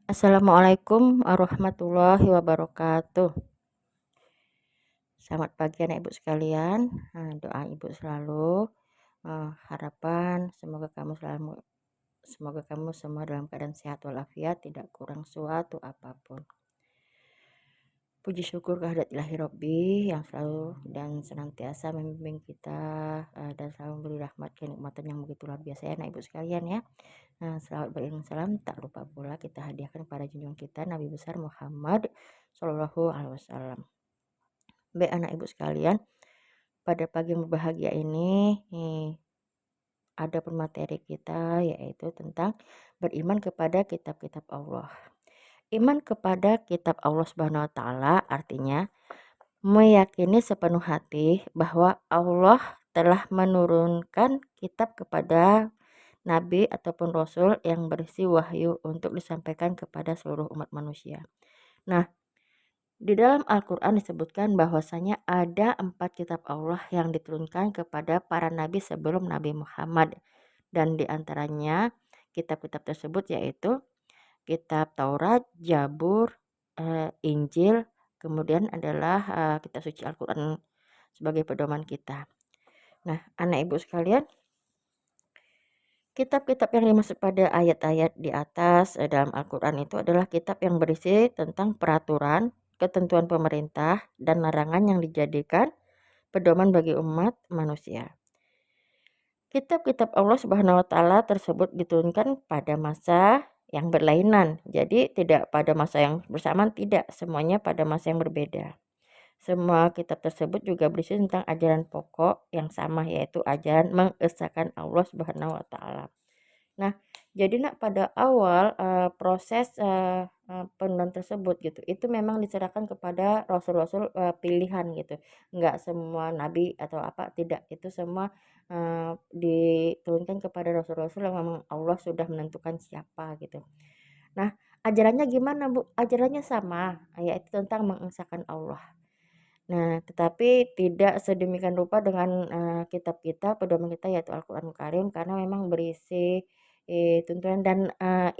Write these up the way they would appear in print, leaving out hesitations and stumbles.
Assalamualaikum warahmatullahi wabarakatuh. Selamat pagi anak ibu sekalian. Doa ibu selalu harapan semoga kamu semua dalam keadaan sehat walafiat, tidak kurang suatu apapun. Puji syukur kehadirat ilahi Robbi yang selalu dan senantiasa membimbing kita dan selalu memberi rahmat kenikmatan yang begitu luar biasa ya anak ibu sekalian ya. Selawat beriring salam tak lupa pula kita hadiahkan pada junjungan kita Nabi besar Muhammad Shallallahu Alaihi Wasallam. Baik anak ibu sekalian, pada pagi yang berbahagia ini ada pemateri kita yaitu tentang beriman kepada kitab-kitab Allah. Iman kepada kitab Allah Subhanahu wa taala artinya meyakini sepenuh hati bahwa Allah telah menurunkan kitab kepada nabi ataupun rasul yang berisi wahyu untuk disampaikan kepada seluruh umat manusia. Nah, di dalam Al-Quran disebutkan bahwasanya ada 4 kitab Allah yang diturunkan kepada para nabi sebelum Nabi Muhammad. Dan diantaranya kitab-kitab tersebut yaitu kitab Taurat, Zabur, Injil, kemudian adalah kitab suci Al-Quran sebagai pedoman kita. Nah, anak ibu sekalian, kitab-kitab yang dimaksud pada ayat-ayat di atas dalam Al-Quran itu adalah kitab yang berisi tentang peraturan, ketentuan pemerintah, dan larangan yang dijadikan pedoman bagi umat manusia. Kitab-kitab Allah Subhanahu wa taala tersebut diturunkan pada masa yang berlainan. Jadi tidak pada masa yang bersamaan, tidak, semuanya pada masa yang berbeda. Semua kitab tersebut juga berisi tentang ajaran pokok yang sama yaitu ajaran mengesahkan Allah Subhanahu wa taala. Nah, jadi nak pada awal proses penentuan tersebut gitu, itu memang diserahkan kepada rasul-rasul pilihan gitu. Enggak semua nabi atau apa, tidak. Itu semua diturunkan kepada rasul-rasul yang memang Allah sudah menentukan siapa gitu. Nah, ajarannya gimana, Bu? Ajarannya sama, yaitu tentang mengesahkan Allah. Nah, tetapi tidak sedemikian rupa dengan kitab kita, pedoman kita yaitu Al-Qur'anul Karim karena memang berisi tuntunan dan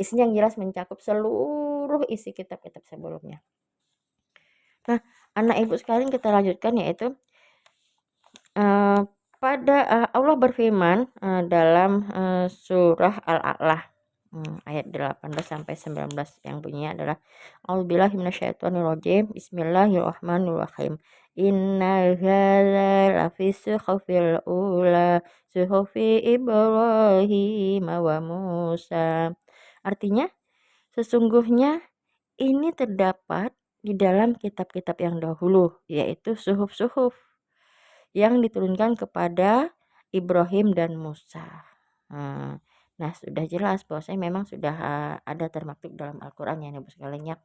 isinya yang jelas mencakup seluruh isi kitab-kitab sebelumnya. Nah, anak ibu sekalian kita lanjutkan yaitu Allah berfirman dalam surah Al-A'la ayat 18 sampai 19 yang bunyinya adalah A'udzubillahi minasyaitonirrajim. Bismillahirrahmanirrahim. Inna hadza lafi suhufil ula suhufi Ibrahim wa Musa. Artinya sesungguhnya ini terdapat di dalam kitab-kitab yang dahulu yaitu suhuf-suhuf yang diturunkan kepada Ibrahim dan Musa. Nah, sudah jelas bahwasanya memang sudah ada termaktub dalam Al-Qur'an ya Ibu sekalian ya.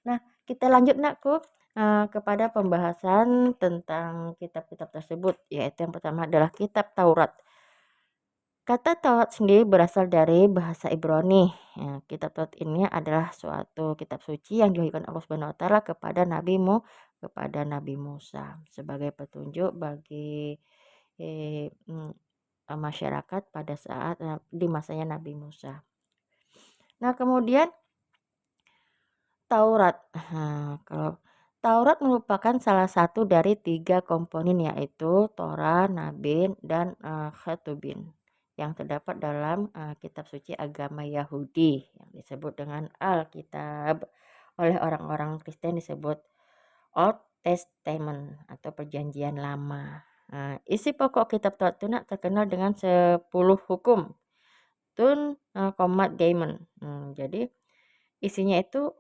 Nah, kita lanjut Nakku kepada pembahasan tentang kitab-kitab tersebut yaitu yang pertama adalah kitab Taurat. Kata Taurat sendiri berasal dari bahasa Ibrani. Kitab Taurat ini adalah suatu kitab suci yang diwahyukan Allah Subhanahu wa taala kepada Nabi Musa sebagai petunjuk bagi masyarakat pada saat di masanya Nabi Musa. Nah, kemudian Taurat. Kalau Taurat merupakan salah satu dari 3 komponen yaitu Torah, Nabin, dan Ketubin yang terdapat dalam kitab suci agama Yahudi yang disebut dengan Alkitab. Oleh orang-orang Kristen disebut Old Testament atau perjanjian lama. Isi pokok kitab Taurat itu terkenal dengan 10 hukum. Tun Commandment. Jadi isinya itu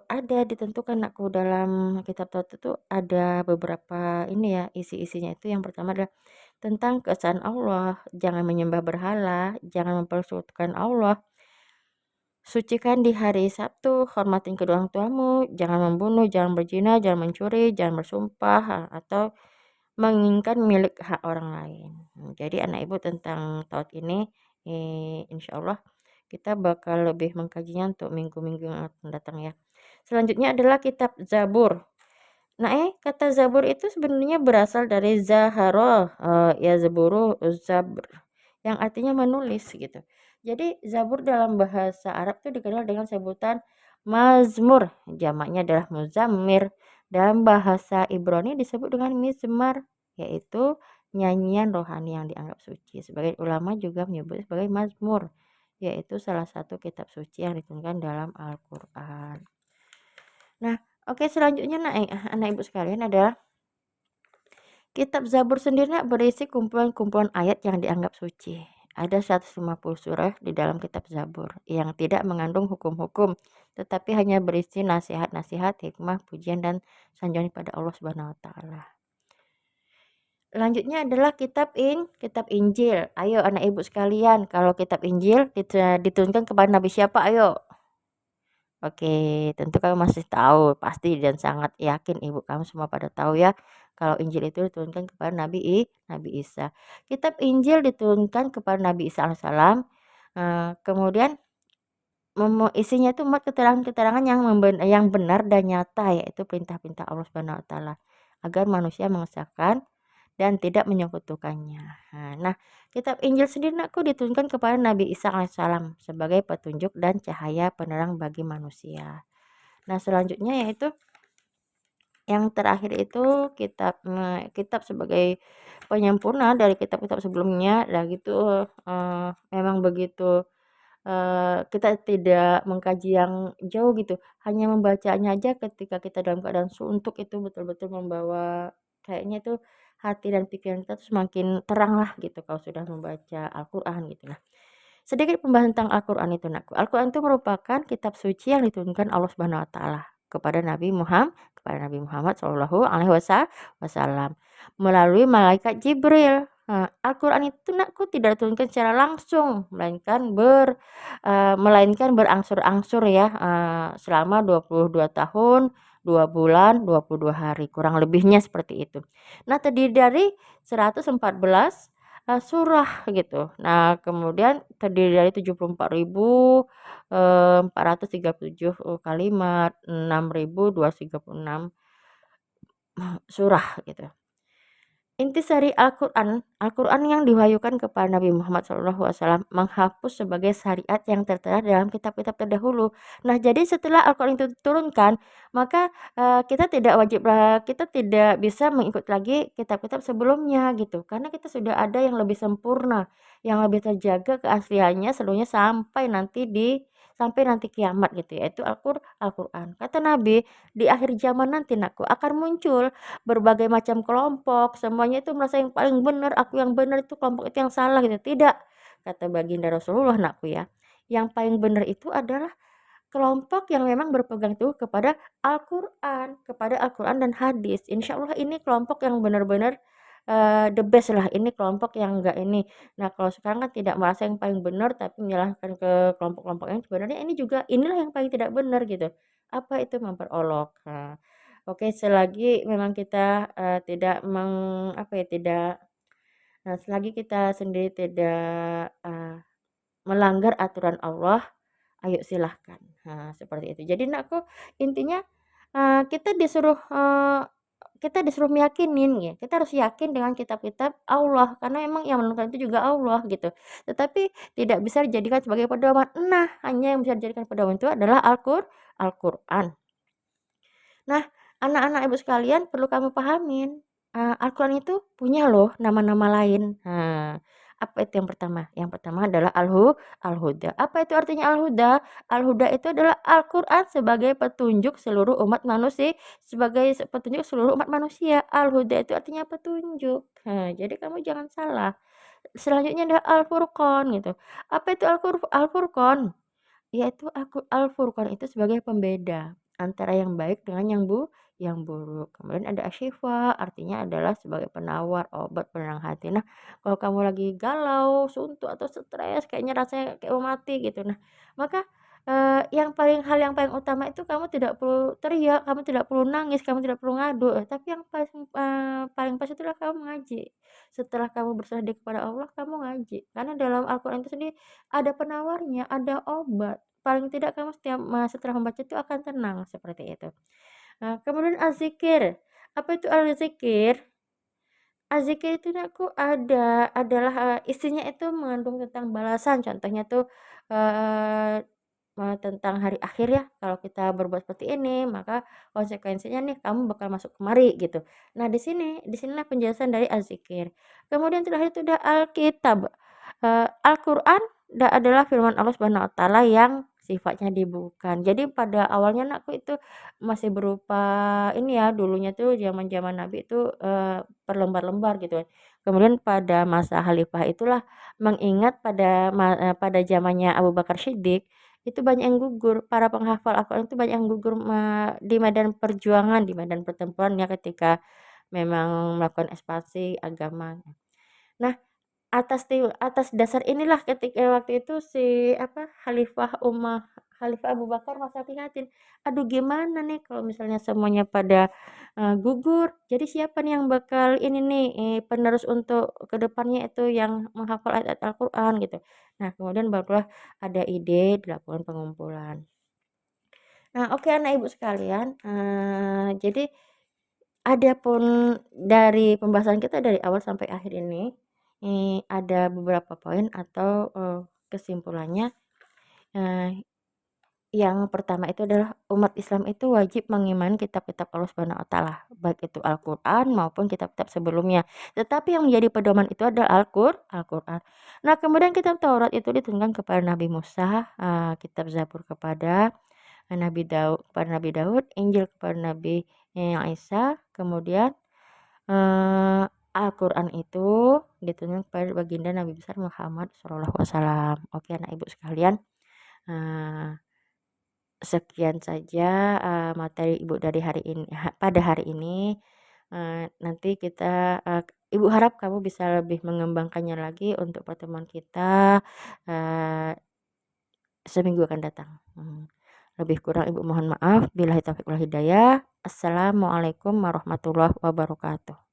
ada ditentukan Nakku dalam kitab Taurat itu ada beberapa ini ya isi-isinya itu yang pertama adalah tentang keesaan Allah, jangan menyembah berhala, jangan mempersekutukan Allah, sucikan di hari Sabtu, hormatin kedua orang tuamu, jangan membunuh, jangan berzina, jangan mencuri, jangan bersumpah atau menginginkan milik hak orang lain. Jadi anak ibu tentang Taurat ini insya Allah kita bakal lebih mengkajinya untuk minggu-minggu yang akan datang ya. Selanjutnya adalah kitab Zabur. Nah, kata Zabur itu sebenarnya berasal dari Zahara, ya Zaburu Zabr, yang artinya menulis gitu. Jadi Zabur dalam bahasa Arab itu dikenal dengan sebutan Mazmur, jamaknya adalah muzammir. Dalam bahasa Ibrani disebut dengan mizmar, yaitu nyanyian rohani yang dianggap suci. Sebagai ulama juga menyebut sebagai mazmur, yaitu salah satu kitab suci yang diturunkan dalam Al-Quran. Nah, oke, selanjutnya anak ibu sekalian adalah kitab Zabur sendiri berisi kumpulan-kumpulan ayat yang dianggap suci. Ada 150 surah di dalam kitab Zabur yang tidak mengandung hukum-hukum, tetapi hanya berisi nasihat-nasihat, hikmah, pujian, dan sanjungan pada Allah Subhanahu wa taala. Selanjutnya adalah kitab Injil. Ayo anak ibu sekalian, kalau kitab Injil diturunkan kepada Nabi siapa? Ayo. Oke, tentu kamu masih tahu pasti dan sangat yakin ibu kamu semua pada tahu ya kalau Injil itu diturunkan kepada Nabi Isa. Kitab Injil diturunkan kepada Nabi Isa alaihissalam. Kemudian isinya itu muat keterangan-keterangan yang benar dan nyata, yaitu perintah-perintah Allah Subhanahu wa taala agar manusia mengesahkan dan tidak menyekutukannya. Nah, kitab Injil sendiri aku diturunkan kepada Nabi Isa alaihissalam sebagai petunjuk dan cahaya penerang bagi manusia. Nah, selanjutnya yaitu yang terakhir itu kitab sebagai penyempurna dari kitab-kitab sebelumnya. Dan gitu memang begitu kita tidak mengkaji yang jauh gitu, hanya membacanya aja ketika kita dalam keadaan suntuk itu betul-betul membawa kayaknya tuh hati dan pikiran kita tuh semakin terang lah gitu kalau sudah membaca Al-Quran gitu. Nah, sedikit pembahasan tentang Al-Quran itu nakku. Al-Quran itu merupakan kitab suci yang diturunkan Allah Subhanahu wa taala kepada Nabi Muhammad Shallallahu alaihi wasallam melalui malaikat Jibril. Nah, Al-Quran itu nakku tidak diturunkan secara langsung, melainkan berangsur-angsur ya, selama 22 tahun, 2 bulan, 22 hari, kurang lebihnya seperti itu. Nah, terdiri dari 114 surah gitu. Nah, kemudian terdiri dari 74.437 kalimat, 6.236 surah gitu. Intisari Al-Quran yang diwahyukan kepada Nabi Muhammad SAW menghapus sebagai syariat yang tertera dalam kitab-kitab terdahulu. Nah, jadi setelah Al-Quran itu diturunkan, maka kita tidak bisa mengikut lagi kitab-kitab sebelumnya gitu, karena kita sudah ada yang lebih sempurna, yang lebih terjaga keasliannya seluruhnya sampai nanti kiamat gitu, yaitu Al-Quran. Kata Nabi, di akhir zaman nanti akan muncul berbagai macam kelompok, semuanya itu merasa yang paling benar, aku yang benar, itu kelompok itu yang salah gitu. Tidak, kata baginda Rasulullah ya. Yang paling benar itu adalah kelompok yang memang berpegang teguh kepada Al-Quran dan hadis. Insya Allah ini kelompok yang benar-benar the best lah. Ini kelompok yang enggak ini. Nah, kalau sekarang kan tidak merasa yang paling benar tapi menyalahkan ke kelompok-kelompok yang sebenarnya inilah yang paling tidak benar gitu. Apa itu memperolok? Nah, oke, selagi memang kita tidak selagi kita sendiri tidak melanggar aturan Allah, ayo silahkan. Nah, seperti itu. Jadi aku intinya eee, kita disuruh eee, kita disuruh meyakinin ya, kita harus yakin dengan kitab-kitab Allah karena memang yang menentukan itu juga Allah gitu. Tetapi tidak bisa dijadikan sebagai pedoman. Nah, hanya yang bisa dijadikan pedoman itu adalah Al-Qur'an. Nah, anak-anak ibu sekalian perlu kamu pahamin, Al-Quran itu punya loh nama-nama lain. Nah, apa itu yang pertama? Yang pertama adalah Al-Huda. Apa itu artinya Al-Huda? Al-Huda itu adalah Al-Quran sebagai petunjuk seluruh umat manusia, petunjuk seluruh umat manusia. Al-Huda itu artinya petunjuk. Nah, jadi kamu jangan salah. Selanjutnya adalah Al-Furqan gitu. Apa itu Al-Furqan? Yaitu Al-Furqan itu sebagai pembeda antara yang baik dengan yang buruk. Kemudian ada Asyifa, artinya adalah sebagai penawar, obat penenang hati. Nah, kalau kamu lagi galau, suntuk atau stres, kayaknya rasanya kayak mau mati gitu. Nah, maka hal yang paling utama itu kamu tidak perlu teriak, kamu tidak perlu nangis, kamu tidak perlu ngadu, tapi yang paling pas itulah kamu ngaji. Setelah kamu berserah diri kepada Allah, kamu ngaji. Karena dalam Al-Qur'an itu sendiri ada penawarnya, ada obat. Paling tidak kamu setelah membaca itu akan tenang, seperti itu. Nah, kemudian az-zikir. Apa itu al-zikir? Az-zikir itu adalah isinya itu mengandung tentang balasan. Contohnya tuh, eee tentang hari akhir ya, kalau kita berbuat seperti ini, maka konsekuensinya nih kamu bakal masuk kemari gitu. Nah di sinilah penjelasan dari az-zikir. Kemudian terakhir itu ada Alkitab. Al-Qur'an adalah firman Allah Subhanahu wa taala yang sifatnya dibukukan. Jadi pada awalnya Nakku itu masih berupa ini ya, dulunya tuh zaman-zaman Nabi itu, per lembar-lembar gitu kan. Kemudian pada masa khalifah itulah mengingat pada zamannya Abu Bakar Shiddiq, itu banyak yang gugur, para penghafal Al-Qur'an itu banyak yang gugur di medan perjuangan, di medan pertempuran ya ketika memang melakukan ekspansi agama. Nah, atas dasar inilah ketika waktu itu si apa, Khalifah Abu Bakar masa ingatin, "Aduh gimana nih kalau misalnya semuanya pada, gugur, jadi siapa nih yang bakal ini nih, penerus untuk ke depannya itu yang menghafal ayat-ayat Al-Qur'an?" Gitu. Nah kemudian barulah ada ide dilakukan pengumpulan. Nah oke anak ibu sekalian, jadi adapun dari pembahasan kita dari awal sampai akhir ini, ada beberapa poin atau, kesimpulannya, eee, yang pertama itu adalah umat Islam itu wajib mengimani kitab-kitab Allah Subhanahu wa taala, baik itu Al-Qur'an maupun kitab-kitab sebelumnya. Tetapi yang menjadi pedoman itu adalah Al-Qur'an. Nah, kemudian kitab Taurat itu diturunkan kepada Nabi Musa, kitab Zabur kepada Nabi Daud, Injil kepada Nabi, Isa, kemudian Al-Qur'an itu diturunkan kepada baginda Nabi besar Muhammad Shallallahu alaihi wasallam. Oke anak ibu sekalian, eee, sekian saja, materi ibu dari hari ini pada hari ini, nanti kita, ibu harap kamu bisa lebih mengembangkannya lagi untuk pertemuan kita, eee, seminggu akan datang. Lebih kurang ibu mohon maaf. Billahi taufiq wal hidayah. Assalamualaikum warahmatullahi wabarakatuh.